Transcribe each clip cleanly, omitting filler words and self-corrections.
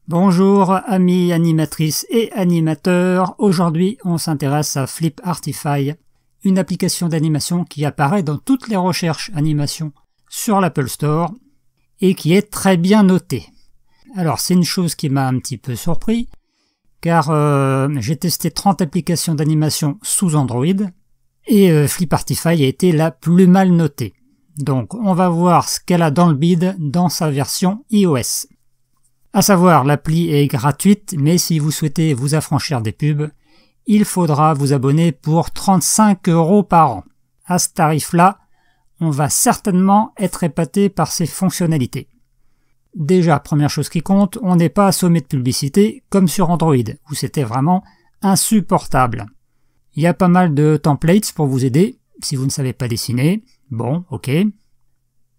Bonjour amis animatrices et animateurs, aujourd'hui on s'intéresse à FlipArtify, une application d'animation qui apparaît dans toutes les recherches animation sur l'Apple Store et qui est très bien notée. Alors c'est une chose qui m'a un petit peu surpris, car j'ai testé 30 applications d'animation sous Android et FlipArtify a été la plus mal notée. Donc on va voir ce qu'elle a dans le bide dans sa version iOS. À savoir, l'appli est gratuite, mais si vous souhaitez vous affranchir des pubs, il faudra vous abonner pour 35 € par an. À ce tarif-là, on va certainement être épaté par ses fonctionnalités. Déjà, première chose qui compte, on n'est pas assommé de publicité comme sur Android, où c'était vraiment insupportable. Il y a pas mal de templates pour vous aider, si vous ne savez pas dessiner. Bon, ok.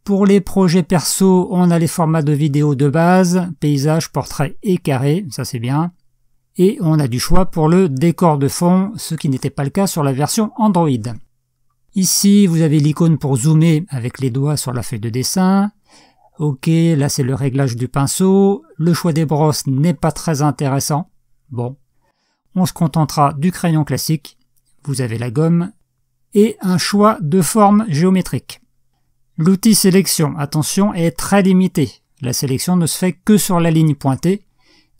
Pour les projets perso, on a les formats de vidéo de base, paysage, portrait et carré, ça c'est bien. Et on a du choix pour le décor de fond, ce qui n'était pas le cas sur la version Android. Ici, vous avez l'icône pour zoomer avec les doigts sur la feuille de dessin. Ok, là c'est le réglage du pinceau. Le choix des brosses n'est pas très intéressant. Bon, on se contentera du crayon classique. Vous avez la gomme et un choix de forme géométrique. L'outil sélection, attention, est très limité. La sélection ne se fait que sur la ligne pointée,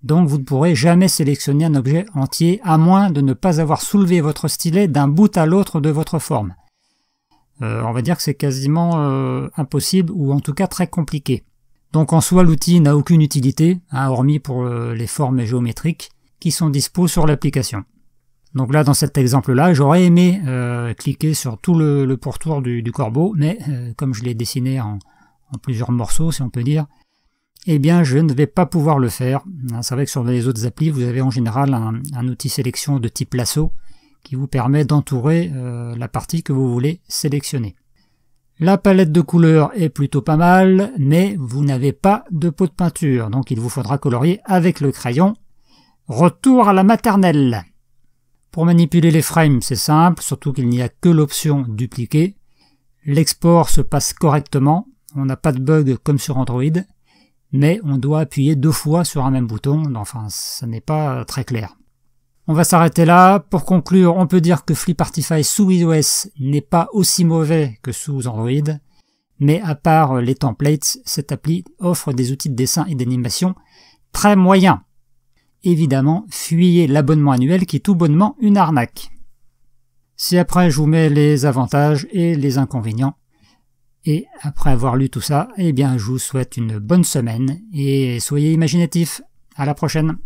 donc vous ne pourrez jamais sélectionner un objet entier à moins de ne pas avoir soulevé votre stylet d'un bout à l'autre de votre forme. On va dire que c'est quasiment impossible ou en tout cas très compliqué. Donc en soi, l'outil n'a aucune utilité, hormis pour les formes géométriques qui sont dispo sur l'application. Donc là, dans cet exemple-là, j'aurais aimé cliquer sur tout le pourtour du corbeau, mais comme je l'ai dessiné en plusieurs morceaux, si on peut dire, eh bien, je ne vais pas pouvoir le faire. C'est vrai que sur les autres applis, vous avez en général un outil sélection de type lasso qui vous permet d'entourer la partie que vous voulez sélectionner. La palette de couleurs est plutôt pas mal, mais vous n'avez pas de pot de peinture, donc il vous faudra colorier avec le crayon. Retour à la maternelle. Pour manipuler les frames, c'est simple, surtout qu'il n'y a que l'option dupliquer. L'export se passe correctement, on n'a pas de bug comme sur Android, mais on doit appuyer 2 fois sur un même bouton, enfin ça n'est pas très clair. On va s'arrêter là. Pour conclure, on peut dire que FlipArtify sous iOS n'est pas aussi mauvais que sous Android, mais à part les templates, cette appli offre des outils de dessin et d'animation très moyens. Évidemment, fuyez l'abonnement annuel qui est tout bonnement une arnaque. Si après je vous mets les avantages et les inconvénients, et après avoir lu tout ça, eh bien je vous souhaite une bonne semaine et soyez imaginatifs. À la prochaine.